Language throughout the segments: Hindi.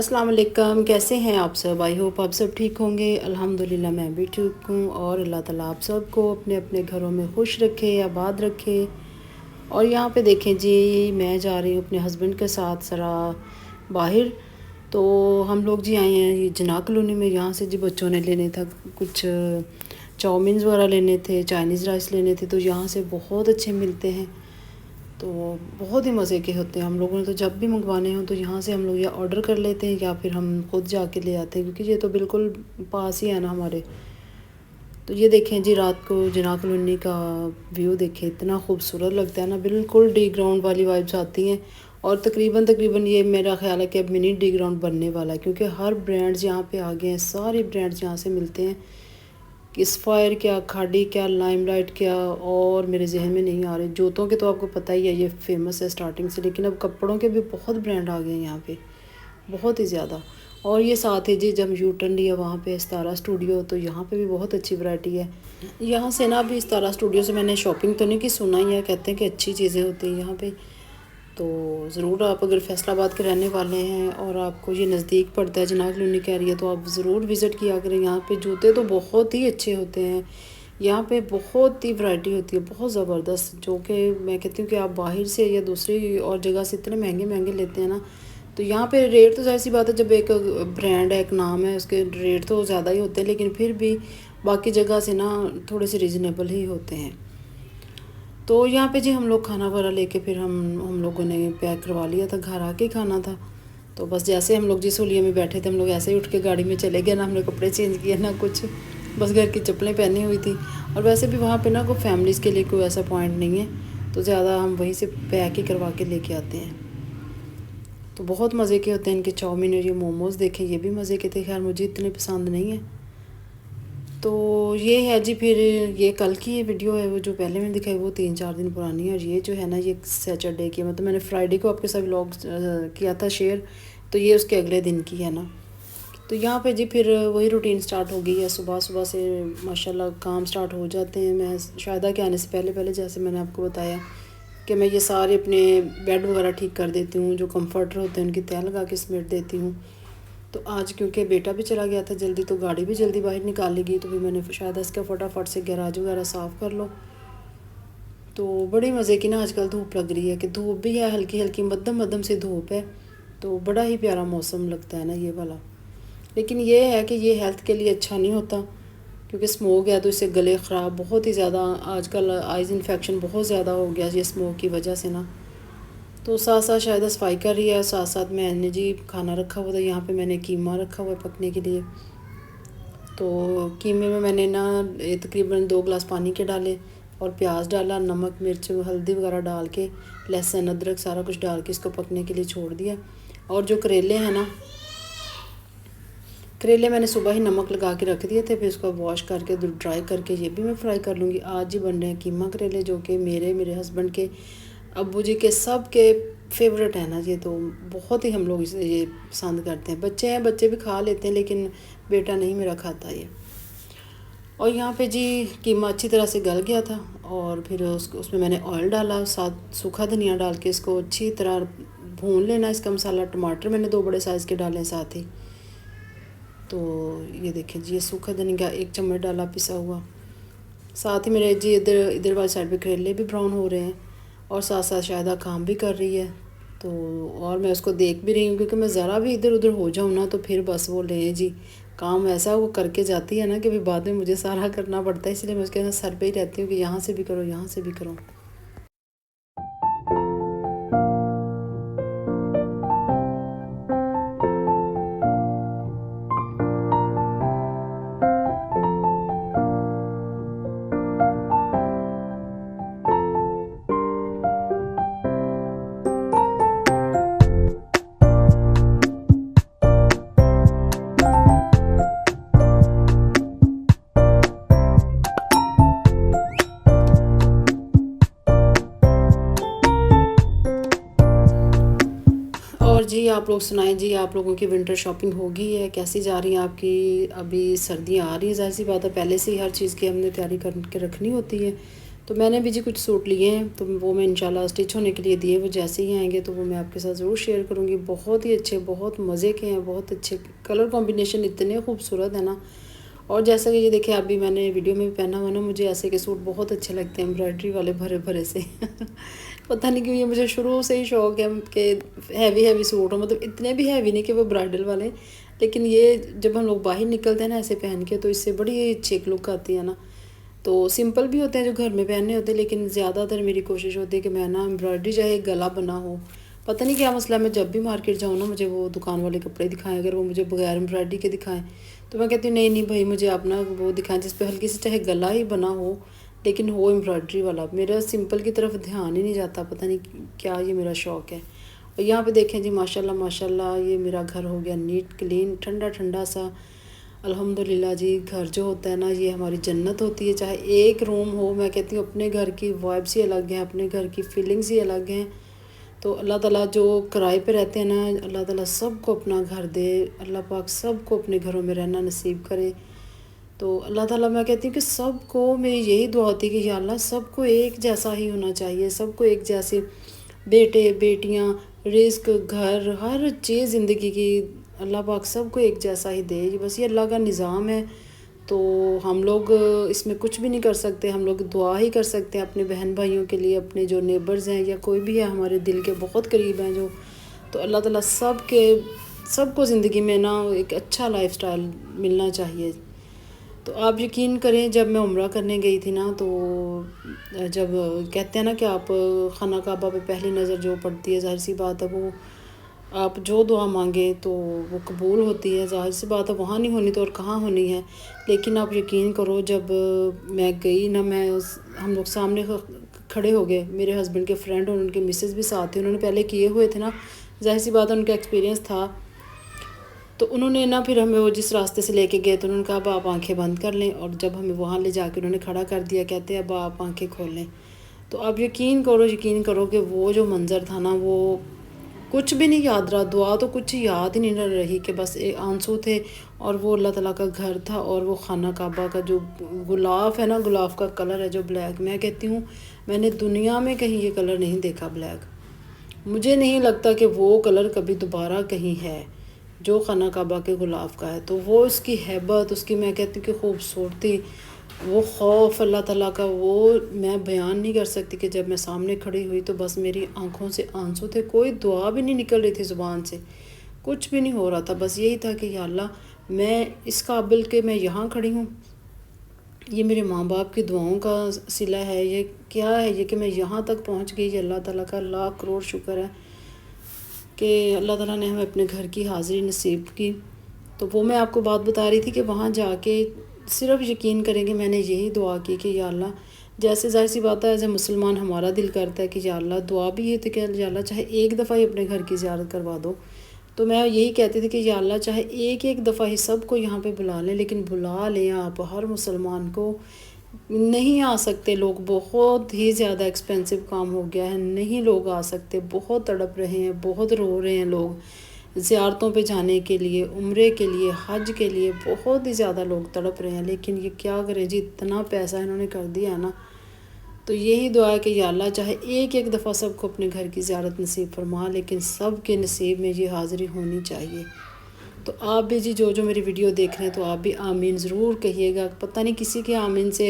अस्सलाम वालेकुम। कैसे हैं आप सब? आई होप आप सब ठीक होंगे। अल्हम्दुलिल्लाह मैं भी ठीक हूँ और अल्लाह ताला आप सबको अपने अपने घरों में खुश रखे, आबाद रखे। और यहाँ पे देखें जी, मैं जा रही हूँ अपने हस्बैंड के साथ ज़रा बाहर। तो हम लोग जी आए हैं ये जना कॉलोनी में। यहाँ से जी बच्चों ने लेने था कुछ चाउमीन वगैरह लेने थे, चाइनीज़ राइस लेने थे। तो यहाँ से बहुत अच्छे मिलते हैं, तो बहुत ही मज़े के होते हैं। हम लोगों ने तो जब भी मंगवाने हों तो यहाँ से हम लोग या ऑर्डर कर लेते हैं या फिर हम खुद जाके ले आते हैं, क्योंकि ये तो बिल्कुल पास ही है ना हमारे। तो ये देखें जी, रात को जना कॉलोनी का व्यू देखें, इतना खूबसूरत लगता है ना, बिल्कुल डी ग्राउंड वाली वाइब्स आती हैं। और तकरीबन ये मेरा ख्याल है कि अब मिनी डी ग्राउंड बनने वाला है, क्योंकि हर ब्रांड्स यहाँ पे आ गए हैं। सारे ब्रांड्स यहाँ से मिलते हैं। किसफायर क्या, खाड़ी क्या, लाइमलाइट क्या, और मेरे जहन में नहीं आ रहे। जूतों के तो आपको पता ही है, ये फेमस है स्टार्टिंग से, लेकिन अब कपड़ों के भी बहुत ब्रांड आ गए हैं यहाँ पे, बहुत ही ज़्यादा। और ये साथ ही जी जब यू टर्न लिया वहाँ पे इस्तारा स्टूडियो, तो यहाँ पे भी बहुत अच्छी वैरायटी है। यहाँ से ना अभी इस्तारा स्टूडियो से मैंने शॉपिंग तो नहीं की, सुना ही है, कहते हैं कि अच्छी चीज़ें होती हैं यहाँ पे। तो ज़रूर आप अगर फैसलाबाद के रहने वाले हैं और आपको ये नज़दीक पड़ता है जना कॉलोनी का एरिया, तो आप ज़रूर विज़िट किया करें। यहाँ पे जूते तो बहुत ही अच्छे होते हैं। यहाँ पे बहुत ही वैरायटी होती है, बहुत ज़बरदस्त, जो कि मैं कहती हूँ कि आप बाहर से या दूसरी और जगह से इतने महंगे महंगे लेते हैं ना, तो यहाँ पे रेट तो ज़ाहिर सी बात है, जब एक ब्रांड है, एक नाम है, उसके रेट तो ज़्यादा ही होते हैं, लेकिन फिर भी बाकी जगह से ना थोड़े से रीज़नेबल ही होते हैं। तो यहाँ पे जी हम लोग खाना वगैरह लेके फिर हम लोगों ने पैक करवा लिया था, घर आके खाना था। तो बस जैसे हम लोग जिस होलिया में बैठे थे, हम लोग ऐसे ही उठ के गाड़ी में चले गए, ना हमने कपड़े चेंज किए ना कुछ, बस घर की चप्पलें पहनी हुई थी। और वैसे भी वहाँ पे ना कोई फैमिलीज़ के लिए कोई ऐसा पॉइंट नहीं है, तो ज़्यादा हम वहीं से पैक ही करवा के लेके आते हैं। तो बहुत मज़े के होते हैं इनके चाउमीन। और ये मोमोज़ देखें, ये भी मज़े के थे, खैर मुझे इतने पसंद नहीं है। तो ये है जी, फिर ये कल की ये वीडियो है, वो जो पहले मैंने दिखाई वो 3-4 दिन पुरानी है। और ये जो है ना, ये सैटरडे की, मतलब मैंने फ्राइडे को आपके साथ व्लॉग किया था शेयर, तो ये उसके अगले दिन की है ना। तो यहाँ पे जी फिर वही रूटीन स्टार्ट हो गई है। सुबह सुबह से माशाल्लाह काम स्टार्ट हो जाते हैं। मैं शायदा के आने से पहले पहले, जैसे मैंने आपको बताया कि मैं ये सारे अपने बेड वगैरह ठीक कर देती हूँ, जो कम्फर्टर होते हैं उनकी तह लगा के समेट देती हूँ। तो आज क्योंकि बेटा भी चला गया था जल्दी, तो गाड़ी भी जल्दी बाहर निकाल गई, तो फिर मैंने शायद इसका फटाफट से गैराज वगैरह साफ़ कर लो। तो बड़ी मज़े की ना आजकल धूप लग रही है, कि धूप भी है हल्की हल्की, मध्यम मध्यम से धूप है, तो बड़ा ही प्यारा मौसम लगता है ना ये वाला। लेकिन ये है कि ये हेल्थ के लिए अच्छा नहीं होता, क्योंकि स्मोक है तो इससे गले ख़राब बहुत ही ज़्यादा, आजकल आइज़ इन्फेक्शन बहुत ज़्यादा हो गया ये स्मोक की वजह से ना। तो साथ साथ शायद सफाई कर रही है, साथ साथ मैंने जी खाना रखा हुआ था। यहाँ पे मैंने कीमा रखा हुआ है पकने के लिए। तो कीमे में मैंने ना तकरीबन 2 गिलास पानी के डाले और प्याज डाला, नमक मिर्च हल्दी वगैरह डाल के, लहसुन अदरक सारा कुछ डाल के इसको पकने के लिए छोड़ दिया। और जो करेले हैं ना, करेले मैंने सुबह ही नमक लगा के रख दिए थे, फिर इसको वॉश करके ड्राई करके ये भी मैं फ्राई कर लूँगी। आज ही बन रहे हैं कीमा करेले, जो कि मेरे हस्बैंड के, अब्बू जी के, सब के फेवरेट है ना ये। तो बहुत ही हम लोग इसे ये पसंद करते हैं। बच्चे हैं, बच्चे भी खा लेते हैं, लेकिन बेटा नहीं मेरा खाता ये। और यहाँ पे जी कीमा अच्छी तरह से गल गया था, और फिर उसमें मैंने ऑयल डाला, साथ सूखा धनिया डाल के इसको अच्छी तरह भून लेना इसका मसाला। टमाटर मैंने 2 बड़े साइज़ के डाले साथ ही। तो ये देखें जी, ये सूखा धनिया 1 चम्मच डाला पिसा हुआ। साथ ही मेरे जी इधर इधर वाली साइड पे करेले भी ब्राउन हो रहे हैं, और साथ साथ शायदा काम भी कर रही है। तो और मैं उसको देख भी रही हूँ, क्योंकि मैं ज़रा भी इधर उधर हो जाऊँ ना, तो फिर बस वो ले जी काम ऐसा वो करके जाती है ना, कि फिर बाद में मुझे सारा करना पड़ता है। इसलिए मैं उसके सर पे ही रहती हूँ कि यहाँ से भी करो, यहाँ से भी करो। और जी आप लोग सुनाएं जी, आप लोगों की विंटर शॉपिंग हो गई है? कैसी जा रही है आपकी? अभी सर्दियाँ आ रही हैं, ज़ाहिर सी बात है, पहले से ही हर चीज़ की हमने तैयारी करके रखनी होती है। तो मैंने भी जी कुछ सूट लिए हैं, तो वो मैं इंशाल्लाह स्टिच होने के लिए दिए, वो जैसे ही आएंगे तो वो मैं आपके साथ ज़रूर शेयर करूँगी। बहुत ही अच्छे, बहुत मज़े के हैं, बहुत अच्छे कलर कॉम्बिनेशन इतने खूबसूरत है ना। और जैसा कि ये देखिए अभी मैंने वीडियो में भी पहना हुआ ना, मुझे ऐसे के सूट बहुत अच्छे लगते हैं, एम्ब्रॉयडरी वाले भरे भरे से पता नहीं क्यों ये मुझे शुरू से ही शौक़ है कि हैवी हैवी सूट हो, मतलब इतने भी हैवी नहीं कि वो ब्राइडल वाले, लेकिन ये जब हम लोग बाहर निकलते हैं ना ऐसे पहन के, तो इससे बड़ी अच्छी लुक आती है ना। तो सिंपल भी होते हैं जो घर में पहनने होते हैं, लेकिन ज़्यादातर मेरी कोशिश होती है कि मैं ना एम्ब्रॉयडरी चाहे गला बना हो, पता नहीं क्या मसला, मैं जब भी मार्केट जाऊँ ना मुझे वो दुकान वाले कपड़े दिखाएं, अगर वो मुझे बगैर एम्ब्रॉयडरी के दिखाएं तो मैं कहती हूँ नहीं नहीं भाई, मुझे अपना वो दिखाएं जिस पे हल्की से चाहे गला ही बना हो लेकिन हो एम्ब्रॉयडरी वाला। मेरा सिंपल की तरफ ध्यान ही नहीं जाता, पता नहीं क्या ये मेरा शौक़ है। और यहाँ पे देखें जी माशाल्लाह माशाल्लाह, ये मेरा घर हो गया नीट क्लीन, ठंडा ठंडा सा। अल्हम्दुलिल्लाह जी, घर जो होता है ना ये हमारी जन्नत होती है। चाहे एक रूम हो, मैं कहती हूँ अपने घर की वाइब्स ही अलग हैं, अपने घर की फीलिंग्स ही अलग हैं। तो अल्लाह ताला जो किराए पे रहते हैं ना, अल्लाह ताला सबको अपना घर दे, अल्लाह पाक सबको अपने घरों में रहना नसीब करे। तो अल्लाह ताला, मैं कहती हूँ कि सबको मेरी यही दुआ होती है कि या अल्लाह सबको एक जैसा ही होना चाहिए, सबको एक जैसे बेटे बेटियाँ, रिस्क, घर, हर चीज़ ज़िंदगी की अल्लाह पाक सबको एक जैसा ही दे। बस ये अल्लाह का निज़ाम है, तो हम लोग इसमें कुछ भी नहीं कर सकते। हम लोग दुआ ही कर सकते हैं अपने बहन भाइयों के लिए, अपने जो नेबर्स हैं या कोई भी है हमारे दिल के बहुत करीब हैं जो। तो अल्लाह ताला सबको ज़िंदगी में ना एक अच्छा लाइफस्टाइल मिलना चाहिए। तो आप यकीन करें, जब मैं उम्रा करने गई थी ना, तो जब कहते हैं ना कि आप खाना काबा पे पहली नज़र जो पड़ती है, ज़ाहिर सी बात है वो आप जो दुआ मांगे तो वो कबूल होती है। ज़ाहिर सी बात है वहाँ नहीं होनी तो और कहाँ होनी है। लेकिन आप यकीन करो, जब मैं गई ना, हम लोग सामने खड़े हो गए, मेरे हस्बैंड के फ्रेंड और उनके मिसेस भी साथ थे, उन्होंने पहले किए हुए थे ना, ज़ाहिर सी बात है उनका एक्सपीरियंस था। तो उन्होंने ना फिर हमें वो जिस रास्ते से लेके गए तो उन्होंने कहा अब आप आंखें बंद कर लें, और जब हमें वहाँ ले जाकर उन्होंने खड़ा कर दिया, कहते हैं अब आप आंखें खोल लें। तो आप यकीन करो कि वो जो मंज़र था ना, वो कुछ भी नहीं याद रहा, दुआ तो कुछ याद ही नहीं रही, कि बस एक आंसू थे और वो अल्लाह ताला का घर था, और वो खाना काबा का जो गुलाफ है ना, गुलाफ का कलर है जो ब्लैक, मैं कहती हूँ मैंने दुनिया में कहीं ये कलर नहीं देखा ब्लैक। मुझे नहीं लगता कि वो कलर कभी दोबारा कहीं है जो खाना काबा के गुलाफ का है। तो वो उसकी हैबत, उसकी मैं कहती हूँ कि खूबसूरती, वो खौफ अल्लाह ताला का, वो मैं बयान नहीं कर सकती। कि जब मैं सामने खड़ी हुई तो बस मेरी आंखों से आंसू थे, कोई दुआ भी नहीं निकल रही थी ज़ुबान से, कुछ भी नहीं हो रहा था। बस यही था कि या अल्लाह मैं इस काबिल के मैं यहाँ खड़ी हूँ, ये मेरे माँ बाप की दुआओं का सिला है, ये क्या है ये कि मैं यहाँ तक पहुँच गई। ये अल्लाह ताला का लाख करोड़ शुक्र है कि अल्लाह ताला ने हमें अपने घर की हाज़िरी नसीब की। तो वो मैं आपको बात बता रही थी कि वहाँ जाके सिर्फ यकीन करेंगे, मैंने यही दुआ की कि या अल्लाह, जैसे ज़ाहिर सी बात है एज़ ए मुसलमान हमारा दिल करता है कि या अल्लाह, दुआ भी ये थी कि या अल्लाह चाहे एक दफ़ा ही अपने घर की ज़ियारत करवा दो। तो मैं यही कहती थी कि या अल्लाह चाहे एक दफ़ा ही सबको यहाँ पे बुला लें, लेकिन बुला लें आप हर मुसलमान को। नहीं आ सकते लोग, बहुत ही ज़्यादा एक्सपेंसिव काम हो गया है, नहीं लोग आ सकते, बहुत तड़प रहे हैं, बहुत रो रहे हैं लोग ज़ियारतों पे जाने के लिए, उम्रे के लिए, हज के लिए, बहुत ही ज़्यादा लोग तड़प रहे हैं। लेकिन ये क्या करें जी, इतना पैसा इन्होंने कर दिया है ना। तो यही दुआ है कि या अल्लाह चाहे एक दफ़ा सबको अपने घर की ज़ियारत नसीब फरमा, लेकिन सब के नसीब में ये हाज़िरी होनी चाहिए। तो आप भी जी जो मेरी वीडियो देख रहे हैं, तो आप भी आमीन ज़रूर कहिएगा। पता नहीं किसी के आमीन से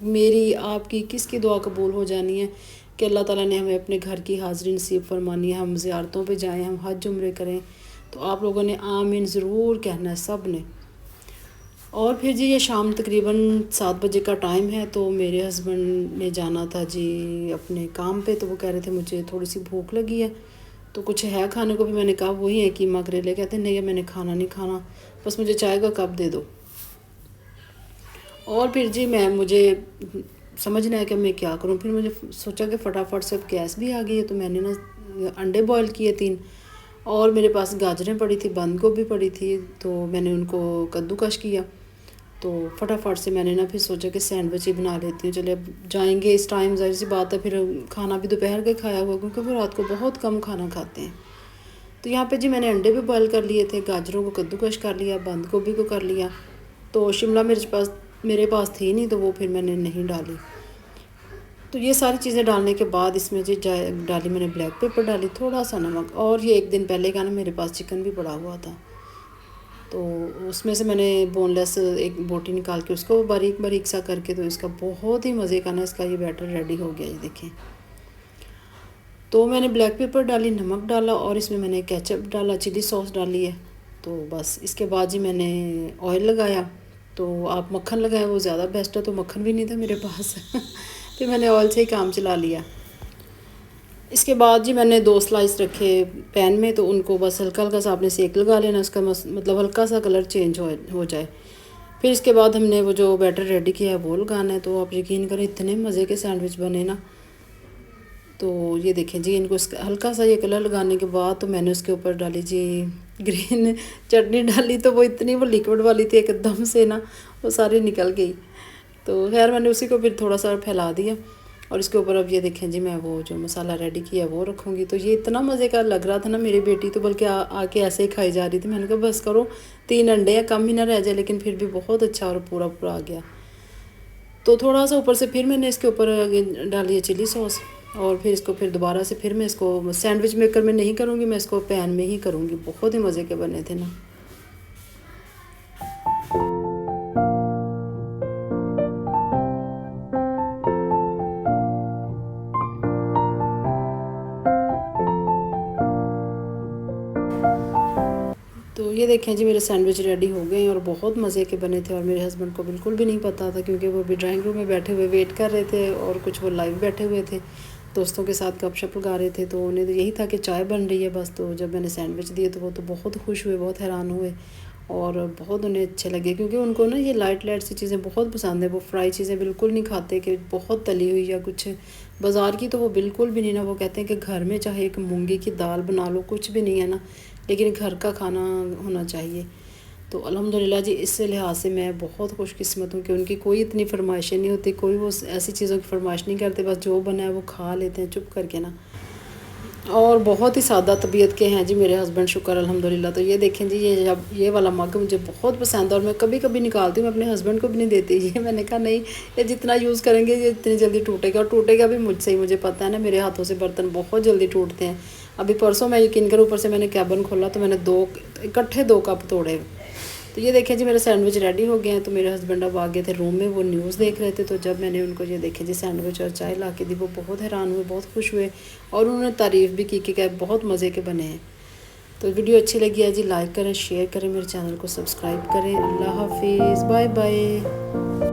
मेरी आपकी किसकी दुआ कबूल हो जानी है कि अल्लाह ताला ने हमें अपने घर की हाज़िरी नसीब फरमानी है, हम ज़ियारतों पे जाएं, हम हज उम्रे करें। तो आप लोगों ने आमीन ज़रूर कहना है, सब ने। और फिर जी ये शाम तकरीबन 7 बजे का टाइम है, तो मेरे हस्बैंड ने जाना था जी अपने काम पे। तो वो कह रहे थे मुझे थोड़ी सी भूख लगी है, तो कुछ है खाने को भी। मैंने कहा वही है कीमा करेले। कहते नहीं मैंने खाना नहीं खाना, बस मुझे चाय का कप दे दो। और फिर जी मुझे समझना है कि मैं क्या करूं। फिर मुझे सोचा कि फटाफट से अब गैस भी आ गई है, तो मैंने ना अंडे बॉयल किए 3, और मेरे पास गाजरें पड़ी थी, बंद गोभी पड़ी थी, तो मैंने उनको कद्दूकश किया। तो फटाफट से मैंने ना फिर सोचा कि सैंडविच ही बना लेती हूँ। चले अब जाएंगे इस टाइम, ज़ाहिर सी बात है, फिर खाना भी दोपहर का खाया हुआ, क्योंकि वो रात को बहुत कम खाना खाते हैं। तो यहाँ पे जी मैंने अंडे भी बॉयल कर लिए थे, गाजरों को कद्दूकश कर लिया, बंद गोभी को कर लिया। तो शिमला मिर्च मेरे पास थी नहीं, तो वो फिर मैंने नहीं डाली। तो ये सारी चीज़ें डालने के बाद इसमें जी डाली मैंने ब्लैक पेपर, डाली थोड़ा सा नमक, और ये एक दिन पहले का ना मेरे पास चिकन भी पड़ा हुआ था, तो उसमें से मैंने बोनलेस एक बोटी निकाल के उसको बारीक बारीक सा करके, तो इसका बहुत ही मज़े का ना इसका ये बैटर रेडी हो गया। ये देखें, तो मैंने ब्लैक पेपर डाली, नमक डाला, और इसमें मैंने केचप डाला, चिली सॉस डाली है। तो बस इसके बाद जी मैंने ऑयल लगाया, तो आप मक्खन लगाएं वो ज़्यादा बेस्ट है, तो मक्खन भी नहीं था मेरे पास फिर मैंने ऑयल से ही काम चला लिया। इसके बाद जी मैंने 2 स्लाइस रखे पैन में, तो उनको बस हल्का हल्का सा आपने सेक लगा लेना, उसका मतलब हल्का सा कलर चेंज हो जाए। फिर इसके बाद हमने वो जो बैटर रेडी किया है वो लगाना है। तो आप यकीन करें इतने मज़े के सैंडविच बने ना। तो ये देखें जी, इनको हल्का सा ये कलर लगाने के बाद तो मैंने उसके ऊपर डाली जी ग्रीन चटनी डाली, तो वो इतनी वो लिक्विड वाली थी एकदम से ना, वो सारी निकल गई। तो खैर मैंने उसी को फिर थोड़ा सा फैला दिया, और इसके ऊपर अब ये देखें जी मैं वो जो मसाला रेडी किया वो रखूँगी। तो ये इतना मज़े का लग रहा था ना, मेरी बेटी तो बल्कि आके ऐसे ही खाई जा रही थी। मैंने कहा बस करो 3 अंडे या कम ही ना रह जाए, लेकिन फिर भी बहुत अच्छा और पूरा पूरा आ गया। तो थोड़ा सा ऊपर से फिर मैंने इसके ऊपर डाली है चिली सॉस, और फिर इसको फिर दोबारा से फिर मैं इसको सैंडविच मेकर में नहीं करूँगी, मैं इसको पैन में ही करूँगी। बहुत ही मज़े के बने थे ना। तो ये देखें जी मेरे सैंडविच रेडी हो गए हैं, और बहुत मज़े के बने थे, और मेरे हस्बैंड को बिल्कुल भी नहीं पता था, क्योंकि वो भी ड्राइंग रूम में बैठे हुए वेट कर रहे थे, और कुछ वो लाइव बैठे हुए थे, दोस्तों के साथ गपशप लगा रहे थे। तो उन्हें तो यही था कि चाय बन रही है बस। तो जब मैंने सैंडविच दिए तो वो तो बहुत खुश हुए, बहुत हैरान हुए, और बहुत उन्हें अच्छे लगे, क्योंकि उनको ना ये लाइट लाइट सी चीज़ें बहुत पसंद है। वो फ्राई चीज़ें बिल्कुल नहीं खाते, कि बहुत तली हुई या कुछ बाज़ार की तो वो बिल्कुल भी नहीं ना। वो कहते हैं कि घर में चाहे एक मूंगी की दाल बना लो, कुछ भी नहीं है ना, लेकिन घर का खाना होना चाहिए। तो अल्हम्दुलिल्लाह जी, इस लिहाज से मैं बहुत खुशकिस्मत हूँ कि उनकी कोई इतनी फरमाइशें नहीं होती, कोई वो ऐसी चीज़ों की फरमाइश नहीं करते, बस जो बना है वो खा लेते हैं चुप करके ना। और बहुत ही सादा तबीयत के हैं जी मेरे हस्बैंड, शुक्र अल्हम्दुलिल्लाह। तो ये देखें जी, ये वाला मग मुझे बहुत पसंद है, और मैं कभी कभी निकालती हूँ, मैं अपने हस्बैंड को भी नहीं देती। ये मैंने कहा नहीं, ये जितना यूज़ करेंगे ये इतनी जल्दी टूटेगा, और टूटेगा भी मुझसे ही। मुझे पता है ना, मेरे हाथों से बर्तन बहुत जल्दी टूटते हैं। अभी परसों मैं यकीन कर, ऊपर से मैंने कैबिन खोला तो मैंने इकट्ठे 2 कप तोड़े। तो ये देखें जी मेरे सैंडविच रेडी हो गए हैं। तो मेरे हस्बैंड अब आ गए थे रूम में, वो न्यूज़ देख रहे थे। तो जब मैंने उनको ये देखे जी सैंडविच और चाय ला के दी, वो बहुत हैरान हुए, बहुत खुश हुए, और उन्होंने तारीफ़ भी की कि बहुत मज़े के बने हैं। तो वीडियो अच्छी लगी है जी, लाइक करें, शेयर करें, मेरे चैनल को सब्सक्राइब करें। अल्लाह हाफिज़, बाय बाय।